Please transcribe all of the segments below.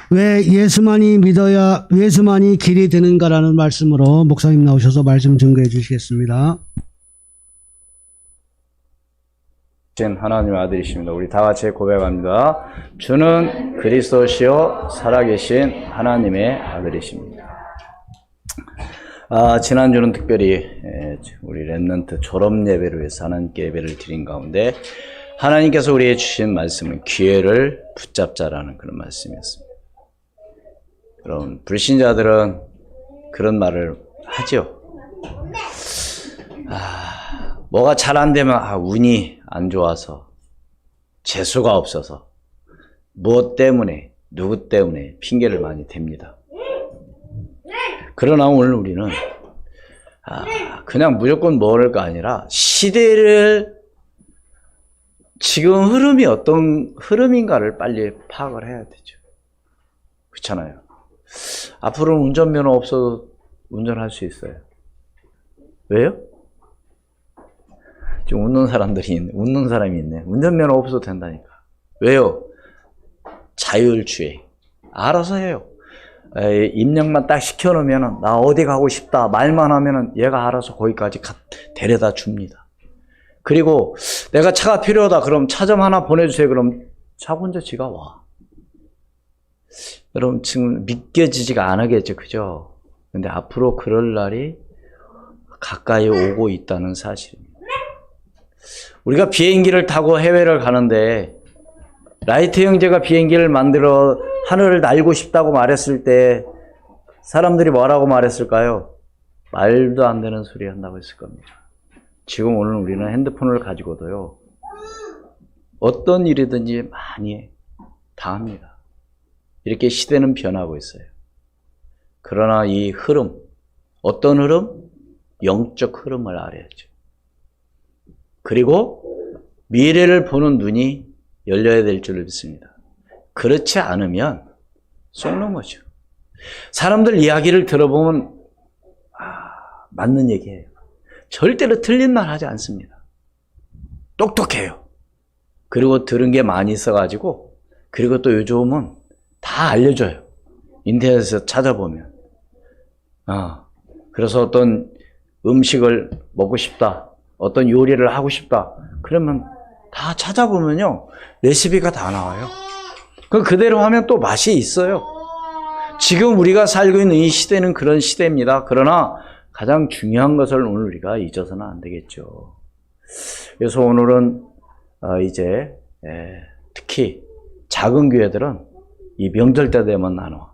왜 예수만이 길이 되는가라는 말씀으로 목사님 나오셔서 말씀 증거해 주시겠습니다. 하나님의 아들이십니다. 우리 다 같이 고백합니다. 주는 그리스도시요 살아계신 하나님의 아들이십니다. 지난주는 특별히 우리 렘넌트 졸업 예배를 위해서 하나님께 예배를 드린 가운데 하나님께서 우리에게 주신 말씀은 기회를 붙잡자라는 그런 말씀이었습니다. 그럼 불신자들은 그런 말을 하죠. 뭐가 잘 안 되면 운이 안 좋아서, 재수가 없어서, 무엇 때문에, 누구 때문에 핑계를 많이 댑니다. 그러나 오늘 우리는 그냥 무조건 뭐를가 아니라 시대를 지금 흐름이 어떤 흐름인가를 빨리 파악을 해야 되죠. 그렇잖아요. 앞으로는 운전면허 없어도 운전할 수 있어요. 왜요? 지금 웃는 사람이 있네. 운전면허 없어도 된다니까. 왜요? 자율주행. 알아서 해요. 입력만 딱 시켜놓으면 나 어디 가고 싶다 말만 하면 얘가 알아서 거기까지 데려다 줍니다. 그리고 내가 차가 필요하다 그럼 차 좀 하나 보내주세요. 그럼 차 혼자 지가 와. 여러분 지금 믿겨지지가 않겠죠. 그죠? 근데 앞으로 그럴 날이 가까이 오고 있다는 사실입니다. 우리가 비행기를 타고 해외를 가는데 라이트 형제가 비행기를 만들어 하늘을 날고 싶다고 말했을 때 사람들이 뭐라고 말했을까요? 말도 안 되는 소리 한다고 했을 겁니다. 지금 오늘 우리는 핸드폰을 가지고도요 어떤 일이든지 많이 당합니다. 이렇게 시대는 변하고 있어요. 그러나 이 흐름, 어떤 흐름? 영적 흐름을 알아야죠. 그리고 미래를 보는 눈이 열려야 될 줄을 믿습니다. 그렇지 않으면 속는 거죠. 사람들 이야기를 들어보면 맞는 얘기예요. 절대로 틀린 말 하지 않습니다. 똑똑해요. 그리고 들은 게 많이 있어가지고 그리고 또 요즘은 다 알려줘요. 인터넷에서 찾아보면. 그래서 어떤 음식을 먹고 싶다. 어떤 요리를 하고 싶다. 그러면 다 찾아보면요. 레시피가 다 나와요. 그대로 하면 또 맛이 있어요. 지금 우리가 살고 있는 이 시대는 그런 시대입니다. 그러나 가장 중요한 것을 오늘 우리가 잊어서는 안 되겠죠. 그래서 오늘은 이제 특히 작은 교회들은 이 명절 때 되면 나눠.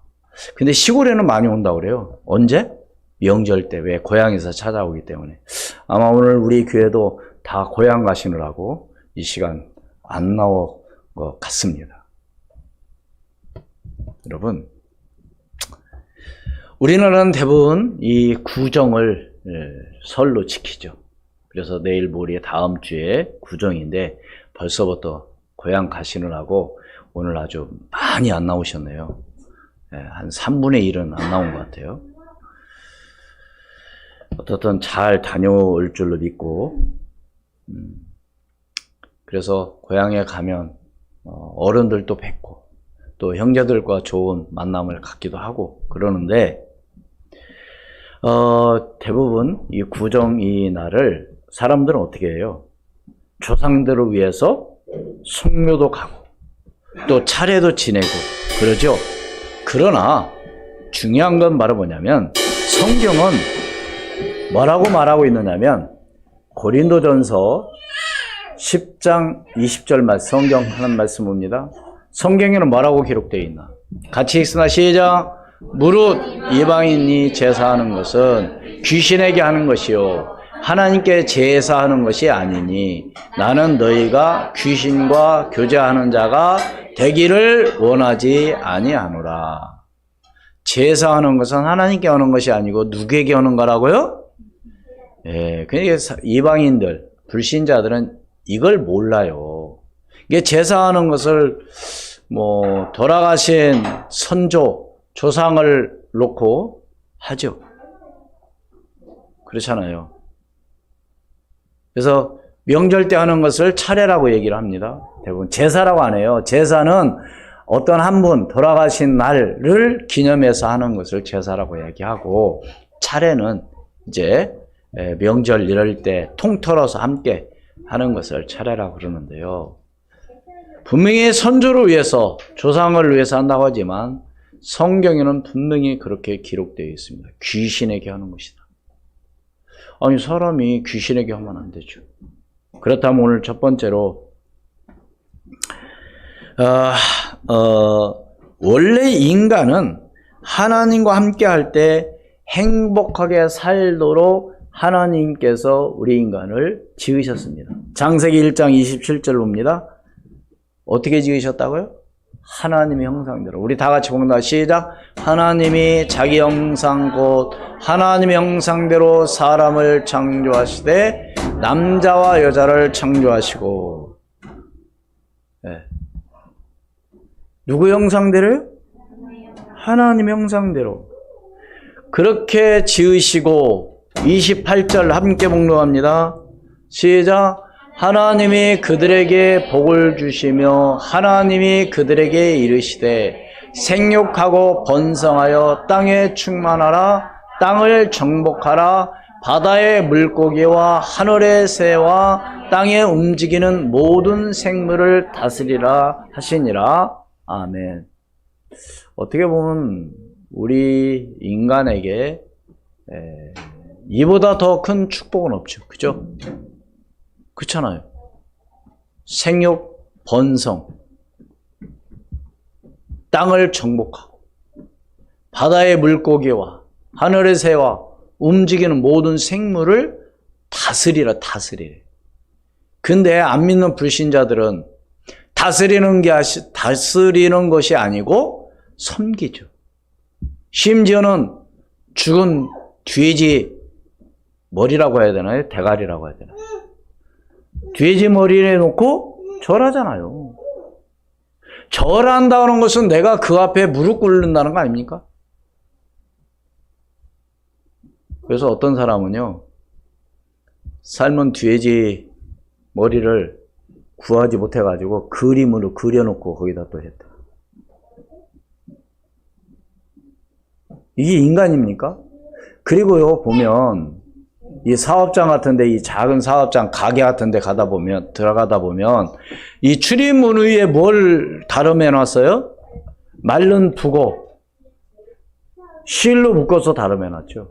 근데 시골에는 많이 온다고 그래요. 언제? 명절 때. 왜? 고향에서 찾아오기 때문에. 아마 오늘 우리 교회도 다 고향 가시느라고 이 시간 안 나올 것 같습니다. 여러분, 우리나라는 대부분 이 구정을 설로 지키죠. 그래서 내일 모레 다음 주에 구정인데 벌써부터 고향 가시느라고 오늘 아주 많이 안 나오셨네요. 한 3분의 1은 안 나온 것 같아요. 어떻든 잘 다녀올 줄로 믿고 그래서 고향에 가면 어른들도 뵙고 또 형제들과 좋은 만남을 갖기도 하고 그러는데 대부분 이 구정 이 날을 사람들은 어떻게 해요? 조상들을 위해서 성묘도 가고 또 차례도 지내고 그러죠. 그러나 중요한 건 바로 뭐냐면 성경은 뭐라고 말하고 있느냐면 고린도전서 10장 20절 말씀 성경 하는 말씀입니다. 성경에는 뭐라고 기록되어 있나? 같이 읽으나 시작. 무릇 이방인이 제사하는 것은 귀신에게 하는 것이요 하나님께 제사하는 것이 아니니 나는 너희가 귀신과 교제하는 자가 되기를 원하지 아니하노라. 제사하는 것은 하나님께 하는 것이 아니고 누구에게 하는 거라고요? 그러니까 이방인들, 불신자들은 이걸 몰라요. 이게 제사하는 것을 돌아가신 선조, 조상을 놓고 하죠. 그렇잖아요. 그래서 명절 때 하는 것을 차례라고 얘기를 합니다. 대부분 제사라고 안 해요. 제사는 어떤 한 분 돌아가신 날을 기념해서 하는 것을 제사라고 얘기하고, 차례는 이제 명절 이럴 때 통틀어서 함께 하는 것을 차례라고 그러는데요. 분명히 선조를 위해서, 조상을 위해서 한다고 하지만 성경에는 분명히 그렇게 기록되어 있습니다. 귀신에게 하는 것이다. 아니, 사람이 귀신에게 하면 안 되죠. 그렇다면 오늘 첫 번째로 원래 인간은 하나님과 함께 할 때 행복하게 살도록 하나님께서 우리 인간을 지으셨습니다. 창세기 1장 27절 봅니다. 어떻게 지으셨다고요? 하나님의 형상대로. 우리 다 같이 봅니다. 시작. 하나님이 자기 형상 곧 하나님의 형상대로 사람을 창조하시되 남자와 여자를 창조하시고. 네. 누구 형상대로요? 하나님의 형상대로. 그렇게 지으시고 28절 함께 봉독합니다. 시작. 하나님이 그들에게 복을 주시며 하나님이 그들에게 이르시되 생육하고 번성하여 땅에 충만하라. 땅을 정복하라. 바다의 물고기와 하늘의 새와 땅에 움직이는 모든 생물을 다스리라 하시니라. 아멘. 어떻게 보면 우리 인간에게 이보다 더 큰 축복은 없죠. 그죠? 그렇잖아요. 생육, 번성, 땅을 정복하고 바다의 물고기와 하늘의 새와 움직이는 모든 생물을 다스리라. 근데 안 믿는 불신자들은 다스리는 것이 아니고 섬기죠. 심지어는 죽은 돼지 머리라고 해야 되나요? 대가리라고 해야 되나요? 돼지 머리에 놓고 절하잖아요. 절한다는 것은 내가 그 앞에 무릎 꿇는다는 거 아닙니까? 그래서 어떤 사람은요, 삶은 돼지 머리를 구하지 못해가지고 그림으로 그려놓고 거기다 또 했다. 이게 인간입니까? 그리고요, 보면 이 사업장 같은데, 이 작은 사업장 가게 같은데 들어가다 보면 이 출입문 위에 뭘 다름해 놨어요? 마른 북어 실로 묶어서 다름해 놨죠.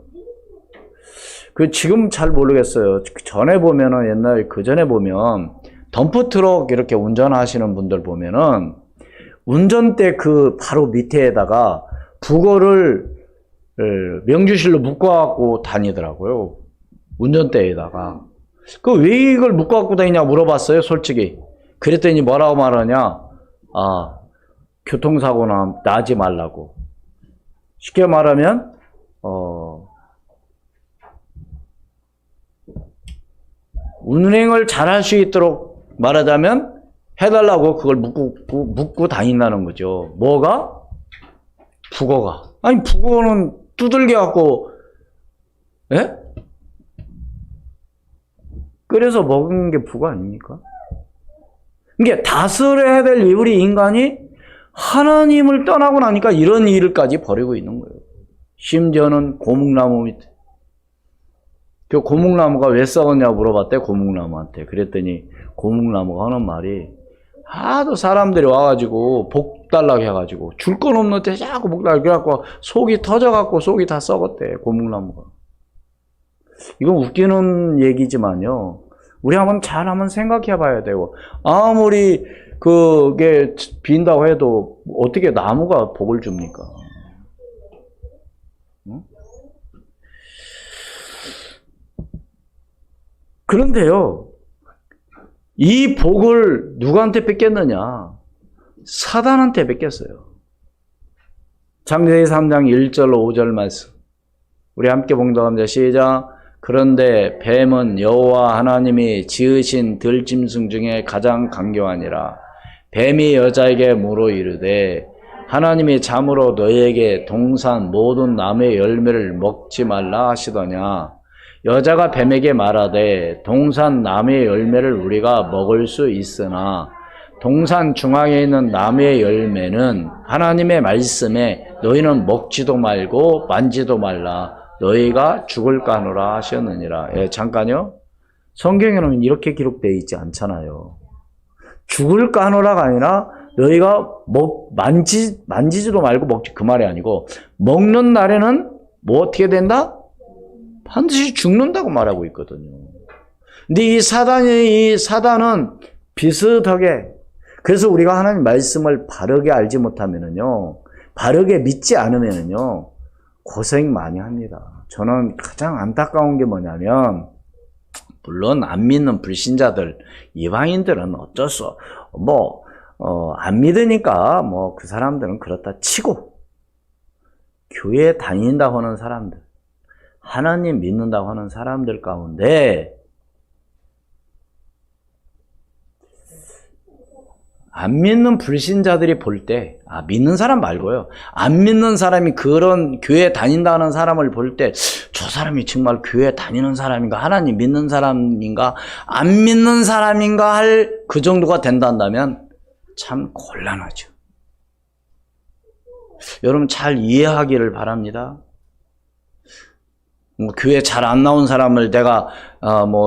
그 지금 잘 모르겠어요. 전에 보면은 옛날 그 전에 보면 덤프트럭 이렇게 운전하시는 분들 보면은 운전대 그 바로 밑에다가 북어를 명주실로 묶어갖고 다니더라고요. 운전대에다가. 그 왜 이걸 묶어갖고 다니냐 물어봤어요, 솔직히. 그랬더니 뭐라고 말하냐? 교통사고 나지 말라고. 쉽게 말하면, 운행을 잘할 수 있도록 말하자면 해달라고 그걸 묶고 다닌다는 거죠. 뭐가? 북어가. 아니, 북어는 두들겨 갖고, 예? 그래서 먹은 게 북어 아닙니까? 이게 다스려야 될 우리 인간이 하나님을 떠나고 나니까 이런 일까지 벌이고 있는 거예요. 심지어는 고목나무 밑에. 그 고목나무가 왜 썩었냐고 물어봤대, 고목나무한테. 그랬더니 고목나무가 하는 말이 하도 사람들이 와가지고 복 달라고 해가지고 줄 건 없는데 자꾸 복 달라고 해갖고 속이 터져갖고 속이 다 썩었대, 고목나무가. 이건 웃기는 얘기지만요. 우리 한번 생각해 봐야 되고, 아무리 그게 빈다고 해도 어떻게 나무가 복을 줍니까? 응? 그런데요, 이 복을 누구한테 뺏겼느냐? 사단한테 뺏겼어요. 창세기 3장 1절로 5절 말씀. 우리 함께 봉독합니다. 시작. 그런데 뱀은 여호와 하나님이 지으신 들짐승 중에 가장 강교하니라. 뱀이 여자에게 물어 이르되 하나님이 참으로 너희에게 동산 모든 나무의 열매를 먹지 말라 하시더냐. 여자가 뱀에게 말하되 동산 나무의 열매를 우리가 먹을 수 있으나 동산 중앙에 있는 나무의 열매는 하나님의 말씀에 너희는 먹지도 말고 만지도 말라. 너희가 죽을까 하노라 하셨느니라. 예, 잠깐요. 성경에는 이렇게 기록되어 있지 않잖아요. 죽을까 하노라가 아니라 너희가 만지지도 말고 먹지, 그 말이 아니고 먹는 날에는 뭐 어떻게 된다? 반드시 죽는다고 말하고 있거든요. 근데 이 사단은 비슷하게, 그래서 우리가 하나님 말씀을 바르게 알지 못하면은요, 바르게 믿지 않으면은요, 고생 많이 합니다. 저는 가장 안타까운 게 뭐냐면, 물론 안 믿는 불신자들, 이방인들은 어쩔 수, 안 믿으니까 그 사람들은 그렇다 치고, 교회 다닌다고 하는 사람들, 하나님 믿는다고 하는 사람들 가운데 안 믿는 불신자들이 볼 때, 믿는 사람 말고요, 안 믿는 사람이 그런 교회 다닌다는 사람을 볼 때, 저 사람이 정말 교회 다니는 사람인가, 하나님 믿는 사람인가, 안 믿는 사람인가 할 그 정도가 된다면 참 곤란하죠. 여러분 잘 이해하기를 바랍니다. 교회 잘 안 나온 사람을 내가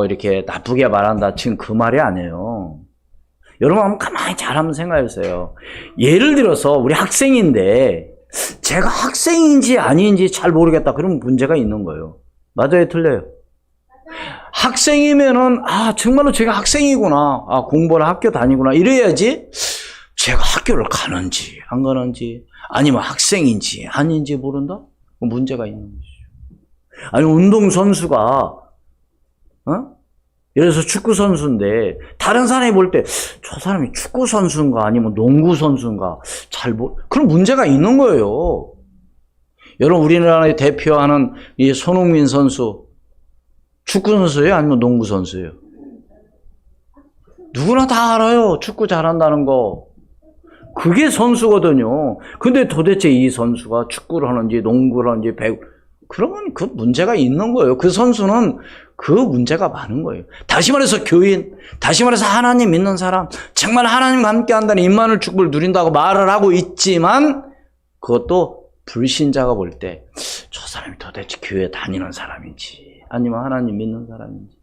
이렇게 나쁘게 말한다, 지금 그 말이 아니에요. 여러분 한번 가만히 잘 한번 생각해보세요. 예를 들어서 우리 학생인데 제가 학생인지 아닌지 잘 모르겠다, 그러면 문제가 있는 거예요. 맞아요, 틀려요? 학생이면은 정말로 제가 학생이구나, 공부를 학교 다니구나 이래야지, 제가 학교를 가는지 안 가는지, 아니면 학생인지 아닌지 모른다? 문제가 있는 거죠. 아니 운동선수가 예를 들어서 축구선수인데 다른 사람이 볼 때 저 사람이 축구선수인가 아니면 농구선수인가 그런 문제가 있는 거예요. 여러분 우리나라에 대표하는 이 손흥민 선수, 축구선수예요? 아니면 농구선수예요? 누구나 다 알아요. 축구 잘한다는 거. 그게 선수거든요. 근데 도대체 이 선수가 축구를 하는지 농구를 하는지 그러면 그 문제가 있는 거예요. 그 선수는 그 문제가 많은 거예요. 다시 말해서 교인, 다시 말해서 하나님 믿는 사람, 정말 하나님과 함께 한다는 임마누엘 축복을 누린다고 말을 하고 있지만, 그것도 불신자가 볼 때 저 사람이 도대체 교회 다니는 사람인지 아니면 하나님 믿는 사람인지,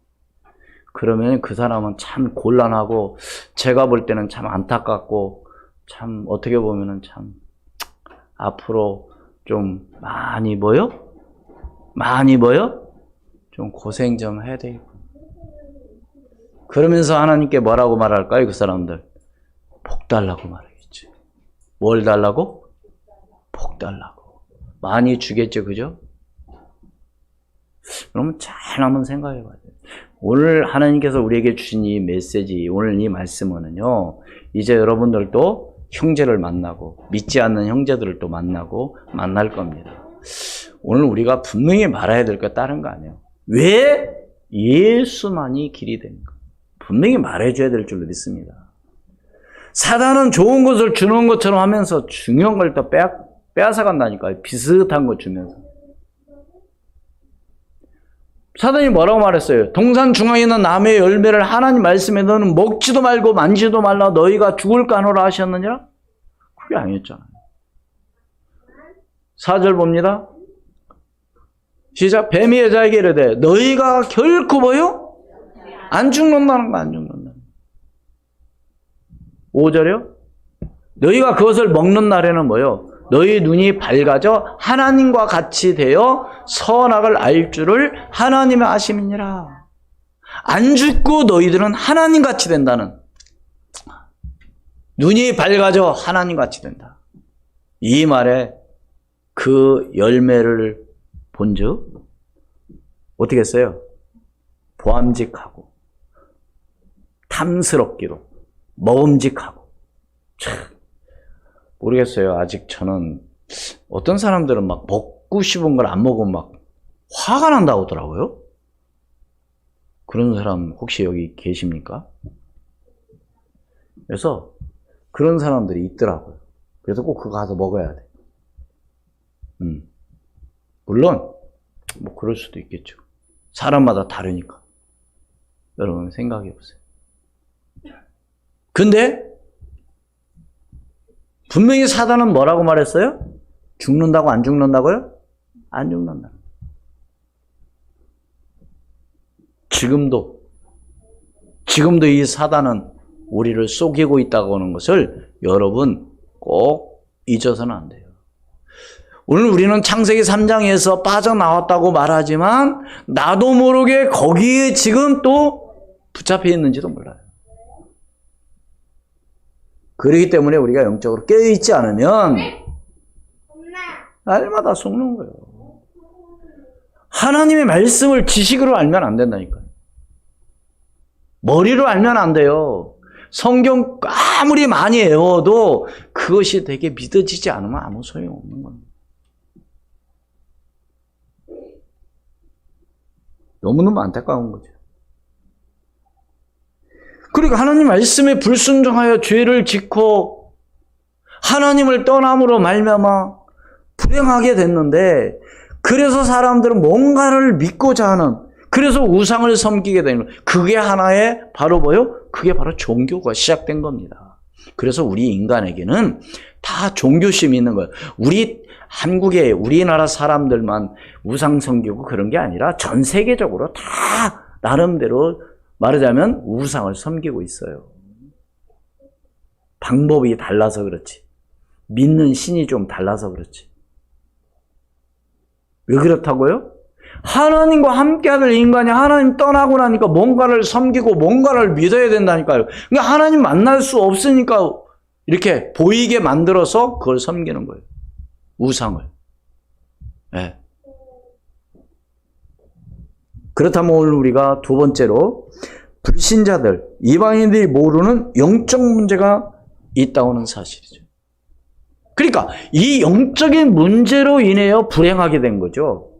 그러면 그 사람은 참 곤란하고, 제가 볼 때는 참 안타깝고, 참 어떻게 보면은 참 앞으로 좀 많이 좀 고생 좀 해야 되겠고. 그러면서 하나님께 뭐라고 말할까요? 그 사람들 복 달라고 말하겠죠. 뭘 달라고? 복 달라고. 많이 주겠죠, 그죠? 그러면 잘 한번 생각해 봐야 돼요. 오늘 하나님께서 우리에게 주신 이 메시지, 오늘 이 말씀은요, 이제 여러분들도 형제를 만나고, 믿지 않는 형제들을 또 만날 겁니다. 오늘 우리가 분명히 말해야 될 거 다른 거 아니에요. 왜 예수만이 길이 된가? 분명히 말해줘야 될 줄로 믿습니다. 사단은 좋은 것을 주는 것처럼 하면서 중요한 걸 또 빼앗아간다니까요. 비슷한 거 주면서. 사단이 뭐라고 말했어요? 동산 중앙에 있는 나무의 열매를 하나님 말씀에 너는 먹지도 말고 만지도 말라, 너희가 죽을까 하노라 하셨느니라? 그게 아니었잖아요. 4절 봅니다. 시작. 뱀이 여자에게 이르되 너희가 결코 뭐요? 안 죽는다는 거, 안 죽는다는 거. 5절이요. 너희가 그것을 먹는 날에는 뭐요? 너희 눈이 밝아져 하나님과 같이 되어 선악을 알 줄을 하나님의 아심이니라. 안 죽고 너희들은 하나님 같이 된다는, 눈이 밝아져 하나님 같이 된다, 이 말에 그 열매를 본즉 어떻게 했어요? 보암직하고 탐스럽기로 먹음직하고. 참 모르겠어요. 아직 저는 어떤 사람들은 막 먹고 싶은 걸 안 먹으면 막 화가 난다고 하더라고요. 그런 사람 혹시 여기 계십니까? 그래서 그런 사람들이 있더라고요. 그래서 꼭 그거 가서 먹어야 돼. 물론 뭐 그럴 수도 있겠죠. 사람마다 다르니까. 여러분 생각해 보세요. 근데 분명히 사단은 뭐라고 말했어요? 죽는다고 안 죽는다고요? 안 죽는다. 지금도 이 사단은 우리를 속이고 있다고 하는 것을 여러분 꼭 잊어서는 안 돼요. 오늘 우리는 창세기 3장에서 빠져나왔다고 말하지만 나도 모르게 거기에 지금 또 붙잡혀 있는지도 몰라요. 그렇기 때문에 우리가 영적으로 깨어있지 않으면 날마다 속는 거예요. 하나님의 말씀을 지식으로 알면 안 된다니까요. 머리로 알면 안 돼요. 성경 아무리 많이 외워도 그것이 되게 믿어지지 않으면 아무 소용없는 겁니다. 너무너무 안타까운 거죠. 그리고 하나님 말씀에 불순종하여 죄를 짓고 하나님을 떠남으로 말미암아 불행하게 됐는데, 그래서 사람들은 뭔가를 믿고자 하는, 그래서 우상을 섬기게 되는, 그게 하나의 바로 뭐요? 그게 바로 종교가 시작된 겁니다. 그래서 우리 인간에게는 다 종교심이 있는 거예요. 한국의 우리나라 사람들만 우상 섬기고 그런 게 아니라 전 세계적으로 다 나름대로 말하자면 우상을 섬기고 있어요. 방법이 달라서 그렇지. 믿는 신이 좀 달라서 그렇지. 왜 그렇다고요? 하나님과 함께하는 인간이 하나님 떠나고 나니까 뭔가를 섬기고 뭔가를 믿어야 된다니까요. 그러니까 하나님 만날 수 없으니까 이렇게 보이게 만들어서 그걸 섬기는 거예요. 우상을. 네. 그렇다면 오늘 우리가 두 번째로 불신자들, 이방인들이 모르는 영적 문제가 있다는 사실이죠. 그러니까 이 영적인 문제로 인해서 불행하게 된 거죠.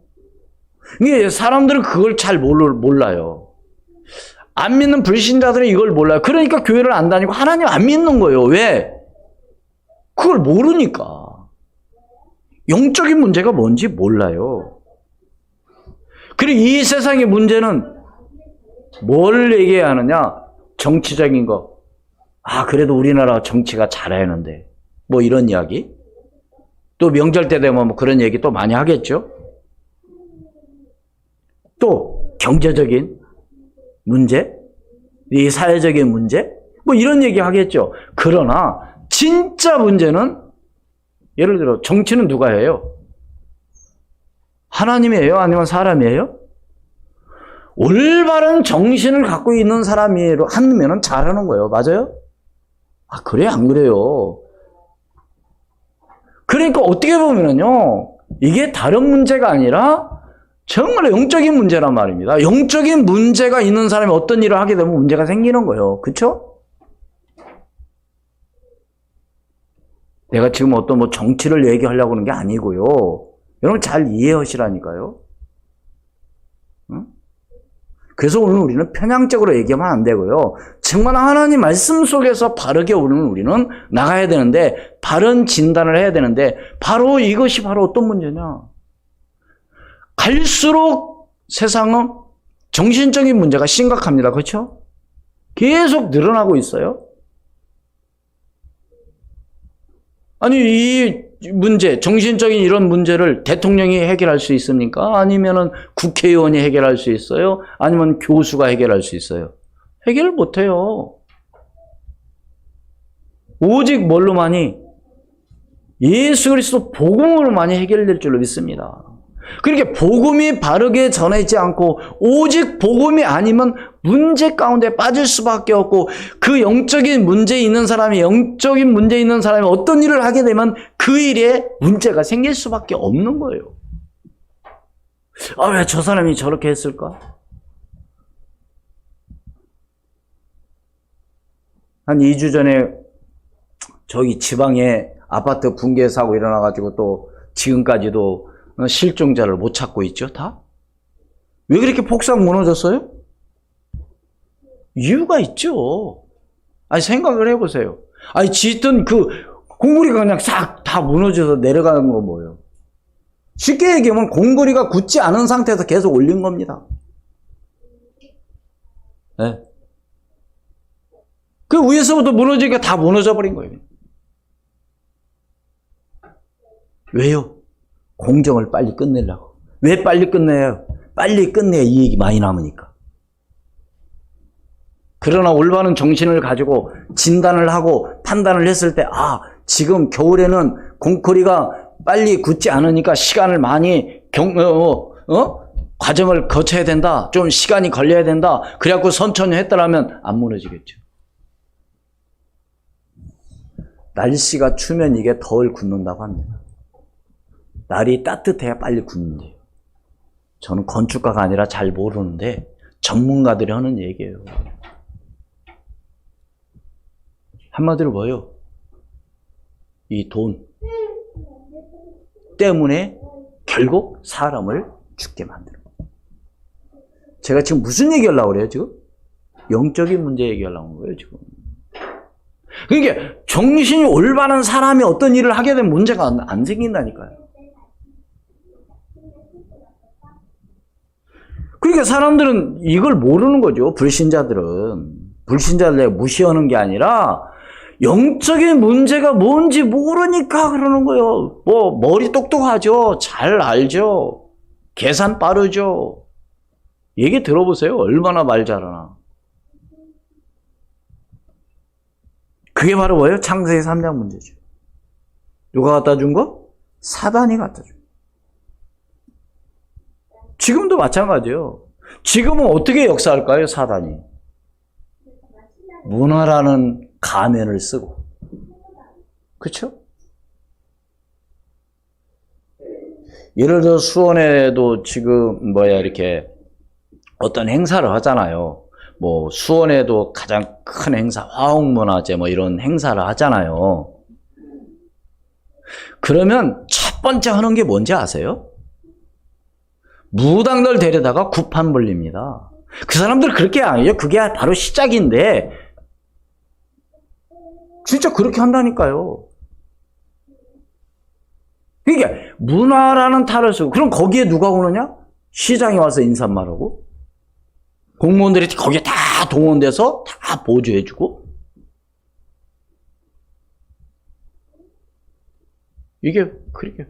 이게 사람들은 그걸 잘 몰라요. 안 믿는 불신자들은 이걸 몰라요. 그러니까 교회를 안 다니고 하나님 안 믿는 거예요. 왜? 그걸 모르니까. 영적인 문제가 뭔지 몰라요. 그리고 이 세상의 문제는 뭘 얘기해야 하느냐? 정치적인 거. 그래도 우리나라 정치가 잘하는데. 뭐 이런 이야기. 또 명절 때 되면 뭐 그런 얘기 또 많이 하겠죠. 또 경제적인 문제, 이 사회적인 문제, 뭐 이런 얘기 하겠죠. 그러나 진짜 문제는 예를 들어 정치는 누가 해요? 하나님이에요? 아니면 사람이에요? 올바른 정신을 갖고 있는 사람이에요 하면 잘하는 거예요. 맞아요? 그래요? 안 그래요? 그러니까 어떻게 보면요, 이게 다른 문제가 아니라 정말 영적인 문제란 말입니다. 영적인 문제가 있는 사람이 어떤 일을 하게 되면 문제가 생기는 거예요. 그렇죠? 내가 지금 어떤 뭐 정치를 얘기하려고 하는 게 아니고요. 여러분 잘 이해하시라니까요. 응? 그래서 오늘 우리는 편향적으로 얘기하면 안 되고요. 정말 하나님 말씀 속에서 바르게 우리는 나가야 되는데, 바른 진단을 해야 되는데, 바로 이것이 바로 어떤 문제냐? 갈수록 세상은 정신적인 문제가 심각합니다. 그렇죠? 계속 늘어나고 있어요. 아니, 이 문제, 정신적인 이런 문제를 대통령이 해결할 수 있습니까? 아니면은 국회의원이 해결할 수 있어요? 아니면 교수가 해결할 수 있어요? 해결 못해요. 오직 뭘로만이? 예수 그리스도 복음으로만이 해결될 줄로 믿습니다. 그렇게 복음이 바르게 전해지지 않고 오직 복음이 아니면 문제 가운데 빠질 수밖에 없고, 그 영적인 문제 있는 사람이 어떤 일을 하게 되면 그 일에 문제가 생길 수밖에 없는 거예요. 왜 저 사람이 저렇게 했을까? 한 2주 전에 저기 지방에 아파트 붕괴 사고 일어나가지고 또 지금까지도 실종자를 못 찾고 있죠, 다? 왜 그렇게 폭삭 무너졌어요? 이유가 있죠. 생각을 해보세요. 짓던 그 공구리가 그냥 싹 다 무너져서 내려가는 건 뭐예요? 쉽게 얘기하면 공구리가 굳지 않은 상태에서 계속 올린 겁니다. 네. 그 위에서부터 무너지니까 다 무너져 버린 거예요. 왜요? 공정을 빨리 끝내려고. 왜 빨리 끝내요? 빨리 끝내야 이익이 많이 남으니까. 그러나 올바른 정신을 가지고 진단을 하고 판단을 했을 때, 아, 지금 겨울에는 콩쿠리가 빨리 굳지 않으니까 시간을 많이 과정을 거쳐야 된다. 좀 시간이 걸려야 된다. 그래갖고 천천히 했더라면 안 무너지겠죠. 날씨가 추면 이게 덜 굳는다고 합니다. 날이 따뜻해야 빨리 굳는데요. 저는 건축가가 아니라 잘 모르는데 전문가들이 하는 얘기예요. 한마디로 뭐예요? 이 돈 때문에 결국 사람을 죽게 만들어. 제가 지금 무슨 얘기하려고 그래요, 지금? 영적인 문제 얘기하려고 거예요, 지금. 그러니까 정신이 올바른 사람이 어떤 일을 하게 되면 문제가 안 생긴다니까요. 그러니까 사람들은 이걸 모르는 거죠. 불신자들은. 불신자들 내가 무시하는 게 아니라 영적인 문제가 뭔지 모르니까 그러는 거예요. 뭐 머리 똑똑하죠. 잘 알죠. 계산 빠르죠. 얘기 들어보세요. 얼마나 말 잘하나. 그게 바로 뭐예요? 창세기 3장 문제죠. 누가 갖다 준 거? 사단이 갖다 준 거. 지금도 마찬가지예요. 지금은 어떻게 역사할까요? 사단이. 문화라는 가면을 쓰고. 그렇죠? 예를 들어 수원에도 지금 이렇게 어떤 행사를 하잖아요. 뭐 수원에도 가장 큰 행사, 화옥문화제 이런 행사를 하잖아요. 그러면 첫 번째 하는 게 뭔지 아세요? 무당들 데려다가 구판 벌립니다. 그 사람들 그렇게 아니에요. 그게 바로 시작인데 진짜 그렇게 한다니까요. 그러니까 문화라는 탈을 쓰고 그럼 거기에 누가 오느냐? 시장에 와서 인사말하고 공무원들이 거기에 다 동원돼서 다 보조해주고 이게 그렇게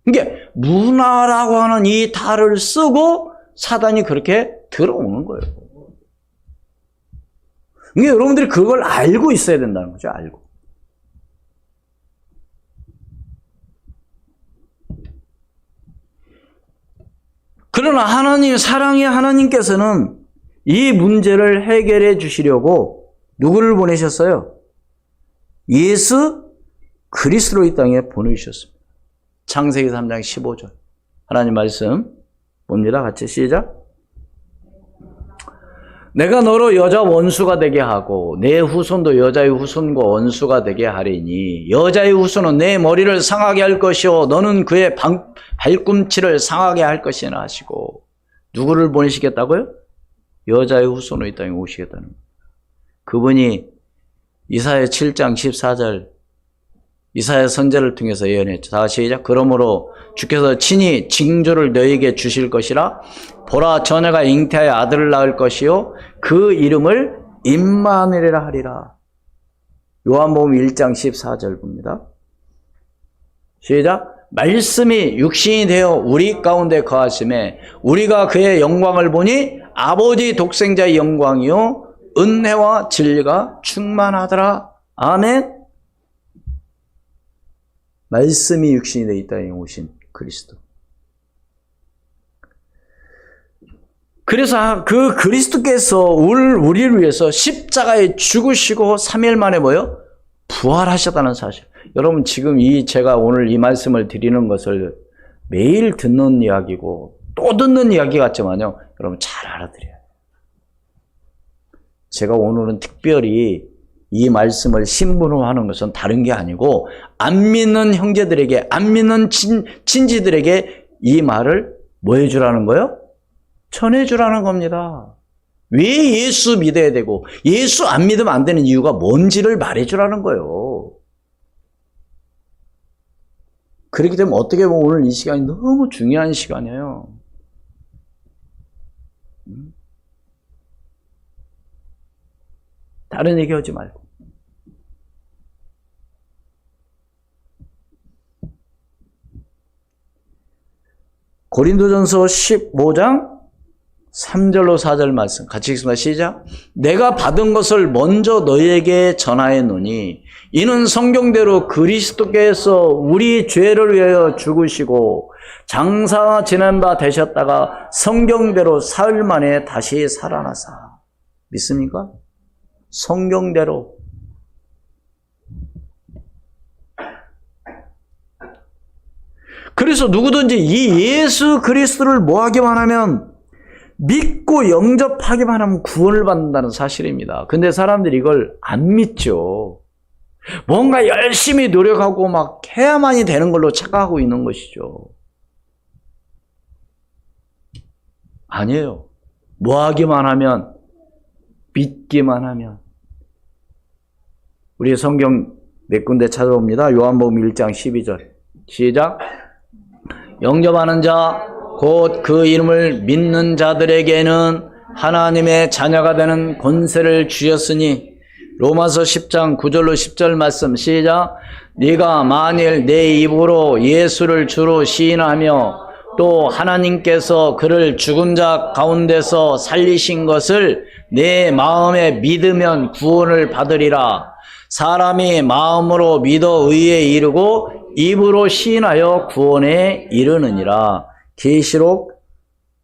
그러니까 문화라고 하는 이 탈을 쓰고 사단이 그렇게 들어오는 거예요. 그러니까 여러분들이 그걸 알고 있어야 된다는 거죠. 알고. 그러나 하나님, 사랑의 하나님께서는 이 문제를 해결해 주시려고 누구를 보내셨어요? 예수 그리스도를 이 땅에 보내주셨습니다. 창세기 3장 15절. 하나님 말씀 봅니다. 같이 시작. 내가 너로 여자 원수가 되게 하고 내 후손도 여자의 후손과 원수가 되게 하리니 여자의 후손은 내 머리를 상하게 할 것이요 너는 그의 발꿈치를 상하게 할 것이나 하시고 누구를 보내시겠다고요? 여자의 후손으로 이 땅에 오시겠다는 겁니다. 그분이 이사야 7장 14절 이사야 선지자를 통해서 예언했죠. 다 시작. 그러므로 주께서 친히 징조를 너희에게 주실 것이라 보라 처녀가 잉태하여 아들을 낳을 것이요 그 이름을 임마누엘이라 하리라. 요한복음 1장 14절 봅니다. 시작. 말씀이 육신이 되어 우리 가운데 거하심에 우리가 그의 영광을 보니 아버지 독생자의 영광이요 은혜와 진리가 충만하더라. 아멘. 말씀이 육신이 되어 이 땅에 오신 그리스도. 그래서 그 그리스도께서 우리를 위해서 십자가에 죽으시고 3일 만에 뭐요? 부활하셨다는 사실. 여러분 지금 제가 오늘 이 말씀을 드리는 것을 매일 듣는 이야기고 또 듣는 이야기 같지만요. 여러분 잘 알아들어야 돼요. 제가 오늘은 특별히 이 말씀을 신문화하는 것은 다른 게 아니고 안 믿는 형제들에게 안 믿는 친지들에게 이 말을 뭐 해주라는 거예요? 전해주라는 겁니다. 왜 예수 믿어야 되고 예수 안 믿으면 안 되는 이유가 뭔지를 말해주라는 거예요. 그렇기 때문에 어떻게 보면 오늘 이 시간이 너무 중요한 시간이에요. 다른 얘기하지 말고. 고린도전서 15장 3절로 4절 말씀 같이 읽습니다. 시작. 내가 받은 것을 먼저 너희에게 전하였노니 이는 성경대로 그리스도께서 우리 죄를 위하여 죽으시고 장사 지낸 바 되셨다가 성경대로 사흘 만에 다시 살아나사. 믿습니까? 성경대로. 그래서 누구든지 이 예수 그리스도를 뭐하기만 하면, 믿고 영접하기만 하면 구원을 받는다는 사실입니다. 근데 사람들이 이걸 안 믿죠. 뭔가 열심히 노력하고 막 해야만이 되는 걸로 착각하고 있는 것이죠. 아니에요. 뭐하기만 하면, 믿기만 하면. 우리 성경 몇 군데 찾아봅니다. 요한복음 1장 12절 시작. 영접하는 자 곧 그 이름을 믿는 자들에게는 하나님의 자녀가 되는 권세를 주셨으니. 로마서 10장 9절로 10절 말씀 시작. 네가 만일 내 입으로 예수를 주로 시인하며 또 하나님께서 그를 죽은 자 가운데서 살리신 것을 내 마음에 믿으면 구원을 받으리라. 사람이 마음으로 믿어 의에 이르고 입으로 시인하여 구원에 이르느니라. 계시록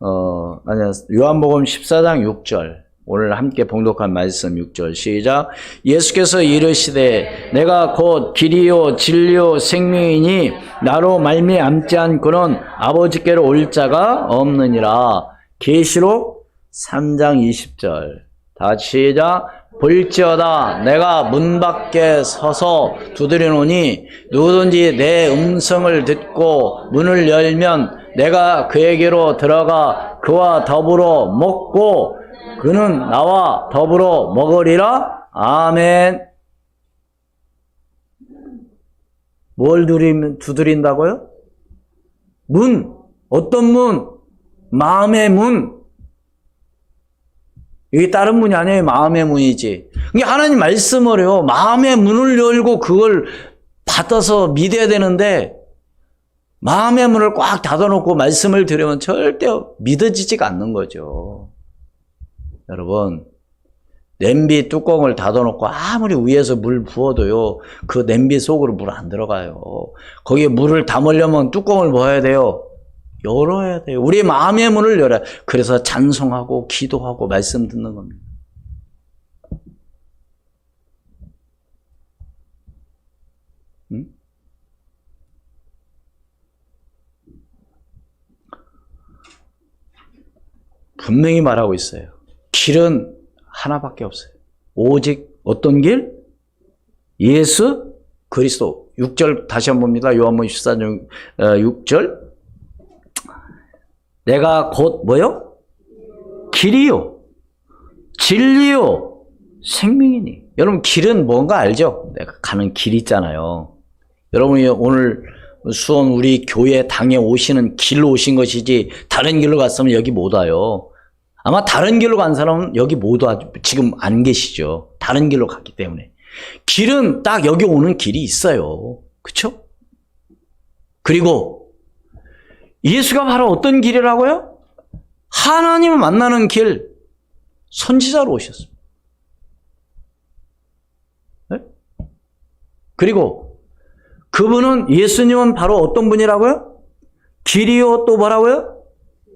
요한복음 14장 6절 오늘 함께 봉독한 말씀 6절 시작. 예수께서 이르시되 내가 곧 길이요 진리요 생명이니 나로 말미암지 않고는 아버지께로 올 자가 없느니라. 계시록 3장 20절 다 시작. 볼지어다 내가 문 밖에 서서 두드리노니 누구든지 내 음성을 듣고 문을 열면 내가 그에게로 들어가 그와 더불어 먹고 그는 나와 더불어 먹으리라. 아멘. 뭘 두드린다고요? 문. 어떤 문? 마음의 문. 이게 다른 문이 아니에요. 마음의 문이지. 이게 하나님 말씀을요. 마음의 문을 열고 그걸 받아서 믿어야 되는데 마음의 문을 꽉 닫아놓고 말씀을 들으면 절대 믿어지지가 않는 거죠. 여러분, 냄비 뚜껑을 닫아놓고 아무리 위에서 물 부어도요. 그 냄비 속으로 물 안 들어가요. 거기에 물을 담으려면 뚜껑을 뭐 해야 돼요? 열어야 돼요. 우리 마음의 문을 열어야. 그래서 찬송하고 기도하고 말씀 듣는 겁니다. 응? 분명히 말하고 있어요. 길은 하나밖에 없어요. 오직 어떤 길? 예수 그리스도. 6절 다시 한번 봅니다. 요한복음 14장 6절. 내가 곧 뭐요? 길이요 진리요 생명이니. 여러분 길은 뭔가 알죠? 내가 가는 길 있잖아요. 여러분이 오늘 수원 우리 교회 당에 오시는 길로 오신 것이지 다른 길로 갔으면 여기 못 와요. 아마 다른 길로 간 사람은 여기 못 와. 지금 안 계시죠. 다른 길로 갔기 때문에. 길은 딱 여기 오는 길이 있어요. 그렇죠? 그리고 예수가 바로 어떤 길이라고요? 하나님을 만나는 길. 선지자로 오셨습니다. 네? 그리고 그분은 예수님은 바로 어떤 분이라고요? 길이요 또 뭐라고요?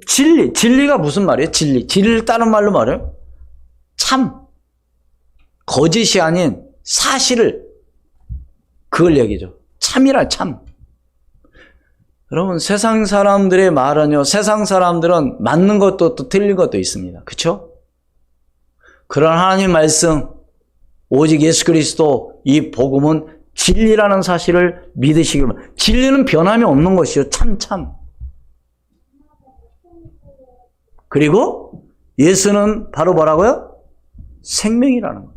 진리. 진리가 무슨 말이에요? 진리. 진리를 다른 말로 말해요? 참. 거짓이 아닌 사실을 그걸 얘기죠. 참이라 참. 여러분 세상 사람들의 말은요. 세상 사람들은 맞는 것도 또 틀린 것도 있습니다. 그렇죠? 그런 하나님 말씀 오직 예수 그리스도 이 복음은 진리라는 사실을 믿으시길 바랍니다. 진리는 변함이 없는 것이요. 참. 그리고 예수는 바로 뭐라고요? 생명이라는 거예요.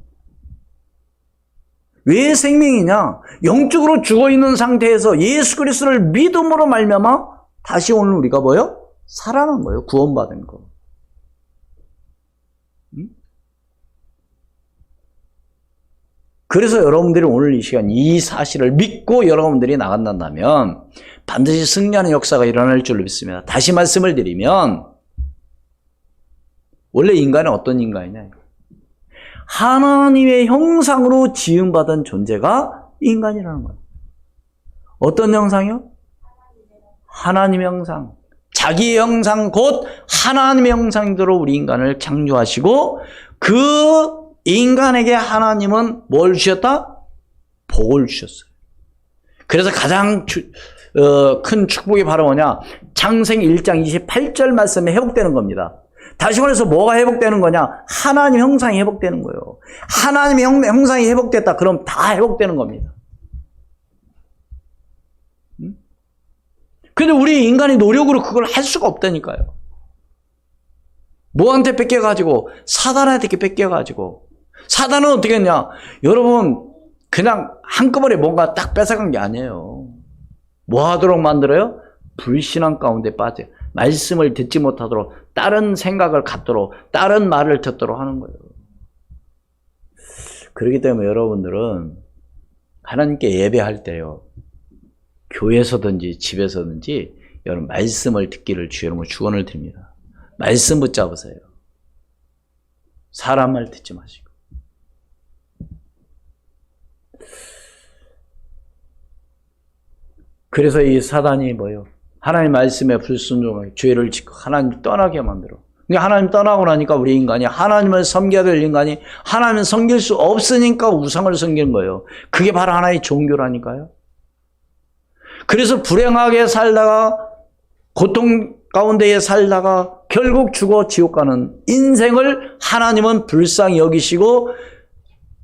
왜 생명이냐? 영적으로 죽어있는 상태에서 예수 그리스도를 믿음으로 말미암아 다시 오늘 우리가 뭐예요? 살아난 거예요. 구원받은 거. 그래서 여러분들이 오늘 이 시간 이 사실을 믿고 여러분들이 나간다면 반드시 승리하는 역사가 일어날 줄로 믿습니다. 다시 말씀을 드리면 원래 인간은 어떤 인간이냐? 하나님의 형상으로 지음받은 존재가 인간이라는 거예요. 어떤 형상이요? 하나님의 형상. 자기의 형상 곧 하나님의 형상대로 우리 인간을 창조하시고 그 인간에게 하나님은 뭘 주셨다? 복을 주셨어요. 그래서 가장 큰 축복이 바로 뭐냐? 창세기 1장 28절 말씀에 회복되는 겁니다. 다시 말해서 뭐가 회복되는 거냐? 하나님 형상이 회복되는 거예요. 하나님의 형상이 회복됐다. 그럼 다 회복되는 겁니다. 근데 우리 인간이 노력으로 그걸 할 수가 없다니까요. 뭐한테 뺏겨가지고? 사단한테 뺏겨가지고. 사단은 어떻게 했냐? 여러분, 그냥 한꺼번에 뭔가 딱 뺏어간 게 아니에요. 뭐 하도록 만들어요? 불신앙 가운데 빠져요. 말씀을 듣지 못하도록, 다른 생각을 갖도록, 다른 말을 듣도록 하는 거예요. 그렇기 때문에 여러분들은 하나님께 예배할 때요, 교회에서든지 집에서든지 여러분 말씀을 듣기를 주여로 축원을 드립니다. 말씀 붙잡으세요. 사람 말 듣지 마시고. 그래서 이 사단이 뭐예요? 하나님 말씀에 불순종하게 죄를 짓고 하나님 떠나게 만들어. 근데 하나님 떠나고 나니까 우리 인간이 하나님을 섬겨야 될 인간이 하나님을 섬길 수 없으니까 우상을 섬기는 거예요. 그게 바로 하나의 종교라니까요. 그래서 불행하게 살다가 고통 가운데에 살다가 결국 죽어 지옥 가는 인생을 하나님은 불쌍히 여기시고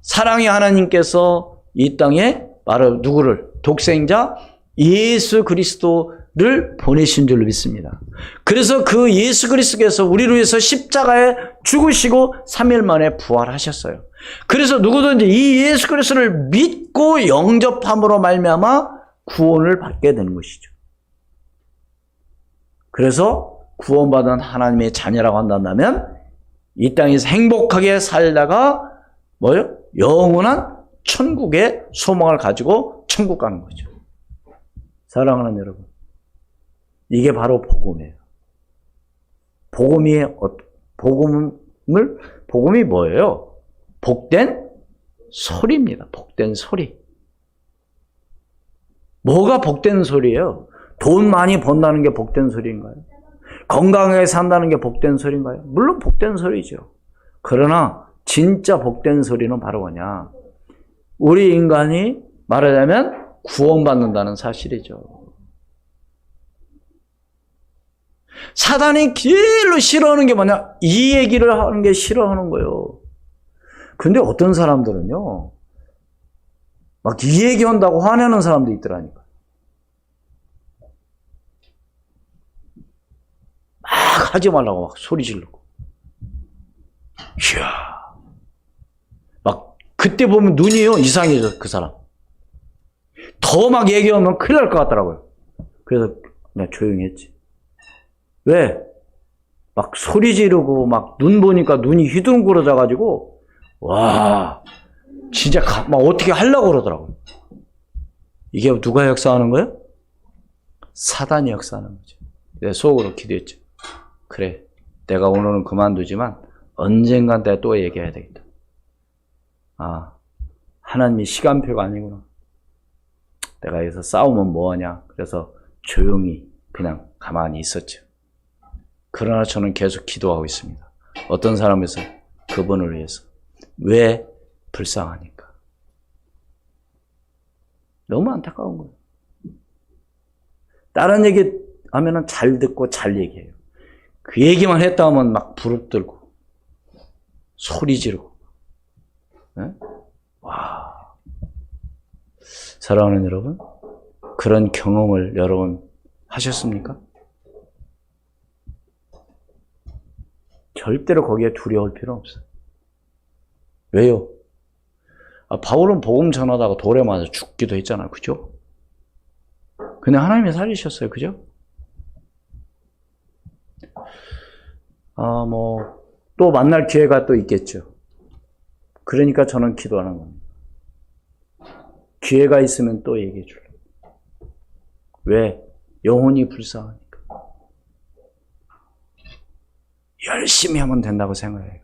사랑의 하나님께서 이 땅에 바로 누구를? 독생자 예수 그리스도를 보내신 줄로 믿습니다. 그래서 그 예수 그리스도께서 우리를 위해서 십자가에 죽으시고 3일 만에 부활하셨어요. 그래서 누구든지 이 예수 그리스도를 믿고 영접함으로 말미암아 구원을 받게 되는 것이죠. 그래서 구원받은 하나님의 자녀라고 한다면 이 땅에서 행복하게 살다가 뭐요? 영원한 천국의 소망을 가지고 천국 가는 거죠. 사랑하는 여러분, 이게 바로 복음이에요. 복음이 뭐예요? 복된 소리입니다. 복된 소리. 뭐가 복된 소리예요? 돈 많이 번다는 게 복된 소리인가요? 건강하게 산다는 게 복된 소리인가요? 물론 복된 소리죠. 그러나 진짜 복된 소리는 바로 뭐냐? 우리 인간이 말하자면 구원받는다는 사실이죠. 사단이 제일로 싫어하는 게 뭐냐? 이 얘기를 하는 게 싫어하는 거예요. 근데 어떤 사람들은요, 막 이 얘기한다고 화내는 사람도 있더라니까. 막 하지 말라고 막 소리 지르고. 이야. 막 그때 보면 눈이요, 이상해져, 그 사람. 더 막 얘기하면 큰일 날 것 같더라고요. 그래서 그냥 조용히 했지. 왜? 막 소리 지르고 막 눈 보니까 눈이 휘둥그러져가지고 와 진짜 막 어떻게 하려고 그러더라고요. 이게 누가 역사하는 거예요? 사단이 역사하는 거죠. 내 속으로 기도했죠. 그래, 내가 오늘은 그만두지만 언젠간 내가 또 얘기해야 되겠다. 아, 하나님이 시간표가 아니구나. 내가 여기서 싸우면 뭐하냐. 그래서 조용히 그냥 가만히 있었죠. 그러나 저는 계속 기도하고 있습니다. 어떤 사람에서 그분을 위해서. 왜? 불쌍하니까. 너무 안타까운 거예요. 다른 얘기 하면은 잘 듣고 잘 얘기해요. 그 얘기만 했다 하면 막 부릅들고 소리 지르고. 네? 와. 사랑하는 여러분, 그런 경험을 여러분 하셨습니까? 절대로 거기에 두려울 필요 없어요. 왜요? 바울은 복음 전하다가 돌에 맞아 죽기도 했잖아요. 그죠? 근데 하나님이 살리셨어요. 그죠? 또 만날 기회가 또 있겠죠. 그러니까 저는 기도하는 겁니다. 기회가 있으면 또 얘기해 줄래. 왜? 영혼이 불쌍하니까. 열심히 하면 된다고 생각해요.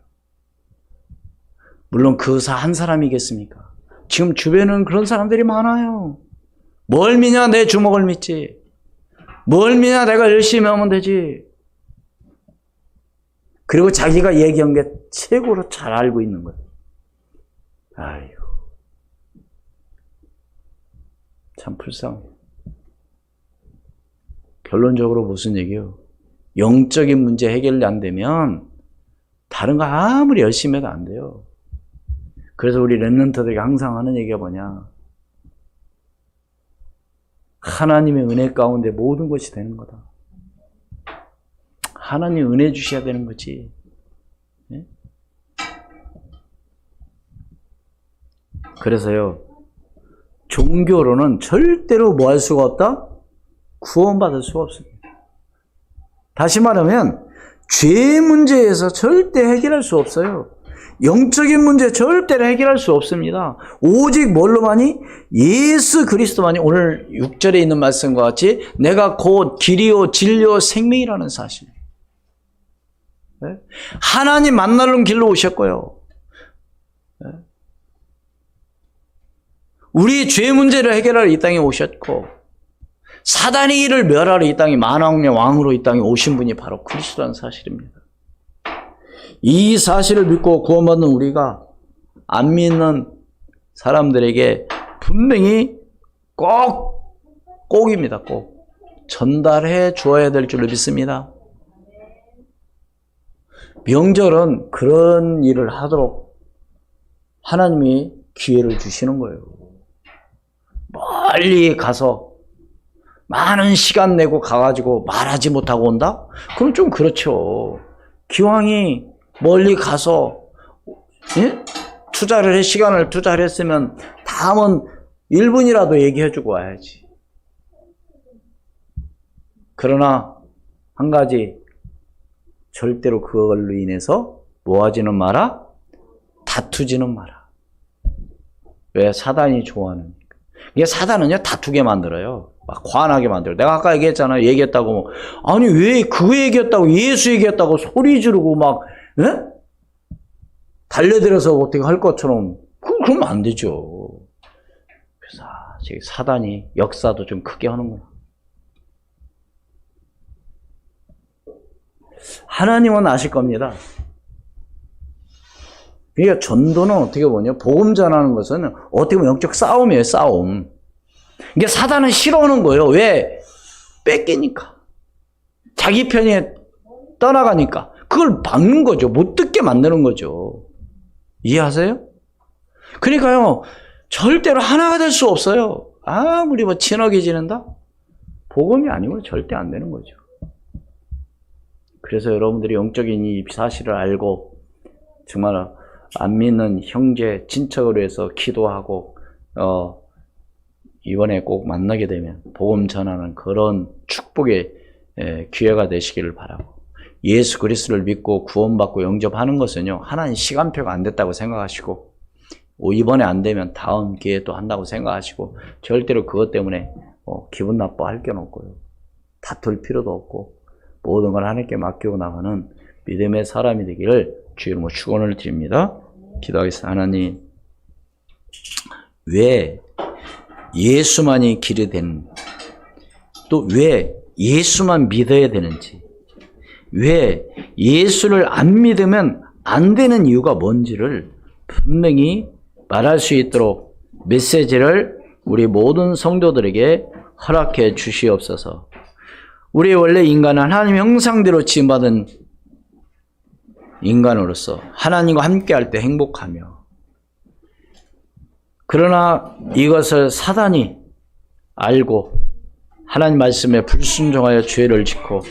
물론 그 한 사람이겠습니까? 지금 주변에는 그런 사람들이 많아요. 뭘 믿냐? 내 주먹을 믿지. 뭘 믿냐? 내가 열심히 하면 되지. 그리고 자기가 얘기한 게 최고로 잘 알고 있는 거예요. 아이고. 참 불쌍해. 결론적으로 무슨 얘기예요? 영적인 문제 해결이 안 되면 다른 거 아무리 열심히 해도 안 돼요. 그래서 우리 렘넌트들이 항상 하는 얘기가 뭐냐? 하나님의 은혜 가운데 모든 것이 되는 거다. 하나님 은혜 주셔야 되는 거지. 네? 그래서요, 종교로는 절대로 뭐 할 수가 없다? 구원받을 수가 없습니다. 다시 말하면 죄 문제에서 절대 해결할 수 없어요. 영적인 문제 절대로 해결할 수 없습니다. 오직 뭘로만이? 예수 그리스도만이, 오늘 6절에 있는 말씀과 같이 내가 곧 길이요 진리요 생명이라는 사실. 네? 하나님 만나는 길로 오셨고요. 네? 우리 죄 문제를 해결하러 이 땅에 오셨고, 사단의 일을 멸하러 이 땅에 만왕의 왕으로 이 땅에 오신 분이 바로 그리스도라는 사실입니다. 이 사실을 믿고 구원받는 우리가 안 믿는 사람들에게 분명히 꼭입니다. 꼭 전달해 주어야 될 줄로 믿습니다. 명절은 그런 일을 하도록 하나님이 기회를 주시는 거예요. 멀리 가서 많은 시간 내고 가가지고 말하지 못하고 온다? 그럼 좀 그렇죠. 기왕이 멀리 가서 시간을 투자를 했으면 다음은 1분이라도 얘기해주고 와야지. 그러나 한 가지, 절대로 그걸로 인해서 모아지는 마라, 다투지는 마라. 왜? 사단이 좋아하는. 이게 사단은요, 다투게 만들어요. 막 화나게 만들어요. 내가 아까 얘기했잖아요. 얘기했다고. 아니, 왜 그 얘기했다고, 예수 얘기했다고 소리 지르고 막, 달려들어서 어떻게 할 것처럼. 그러면 안 되죠. 그래서 사단이 역사도 좀 크게 하는구나. 하나님은 아실 겁니다. 그러니까 전도는 어떻게 보냐, 복음 전하는 것은 어떻게 보면 영적 싸움이에요, 싸움. 이게 사단은 싫어하는 거예요. 왜? 뺏기니까. 자기 편이 떠나가니까. 그걸 막는 거죠. 못 듣게 만드는 거죠. 이해하세요? 그러니까요, 절대로 하나가 될 수 없어요. 아무리 친하게 지낸다? 복음이 아니면 절대 안 되는 거죠. 그래서 여러분들이 영적인 이 사실을 알고 정말 안 믿는 형제, 친척으로 해서 기도하고 이번에 꼭 만나게 되면 복음 전하는 그런 축복의 기회가 되시기를 바라고, 예수 그리스도를 믿고 구원받고 영접하는 것은요, 하나님 시간표가 안 됐다고 생각하시고, 이번에 안 되면 다음 기회에 또 한다고 생각하시고, 절대로 그것 때문에 기분 나빠할 게 없고요, 다툴 필요도 없고, 모든 걸 하나님께 맡기고 나가는 믿음의 사람이 되기를 주의 이름으로 축원을 드립니다. 기도하겠습니다. 하나님, 왜 예수만이 길이 되는, 또 왜 예수만 믿어야 되는지, 왜 예수를 안 믿으면 안 되는 이유가 뭔지를 분명히 말할 수 있도록 메시지를 우리 모든 성도들에게 허락해 주시옵소서. 우리 원래 인간은 하나님 형상대로 지음받은 인간으로서 하나님과 함께할 때 행복하며, 그러나 이것을 사단이 알고 하나님 말씀에 불순종하여 죄를 짓고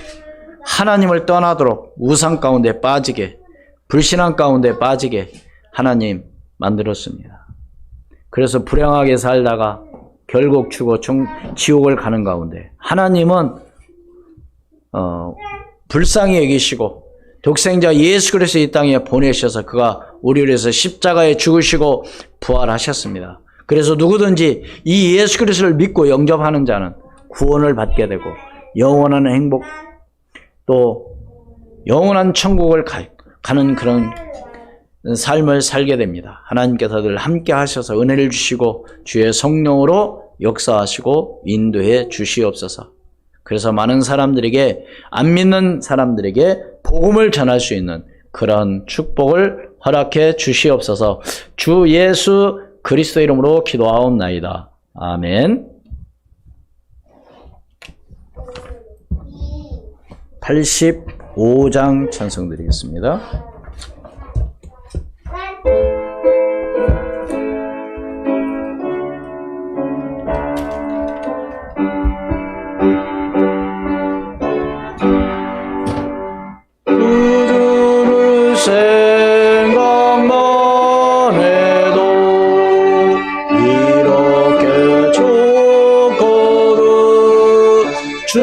하나님을 떠나도록 우상 가운데 빠지게, 불신앙 가운데 빠지게 하나님 만들었습니다. 그래서 불행하게 살다가 결국 죽어 지옥을 가는 가운데 하나님은 불쌍히 여기시고 독생자 예수 그리스도 이 땅에 보내셔서 그가 우리를 위해서 십자가에 죽으시고 부활하셨습니다. 그래서 누구든지 이 예수 그리스도를 믿고 영접하는 자는 구원을 받게 되고 영원한 행복 또 영원한 천국을 가는 그런 삶을 살게 됩니다. 하나님께서 늘 함께 하셔서 은혜를 주시고 주의 성령으로 역사하시고 인도해 주시옵소서. 그래서 많은 사람들에게 안 믿는 사람들에게 복음을 전할 수 있는 그런 축복을 허락해 주시옵소서. 주 예수 그리스도 이름으로 기도하옵나이다. 아멘. 85장 찬송 드리겠습니다. 주를 생각만 해도 이렇게 좋거든 주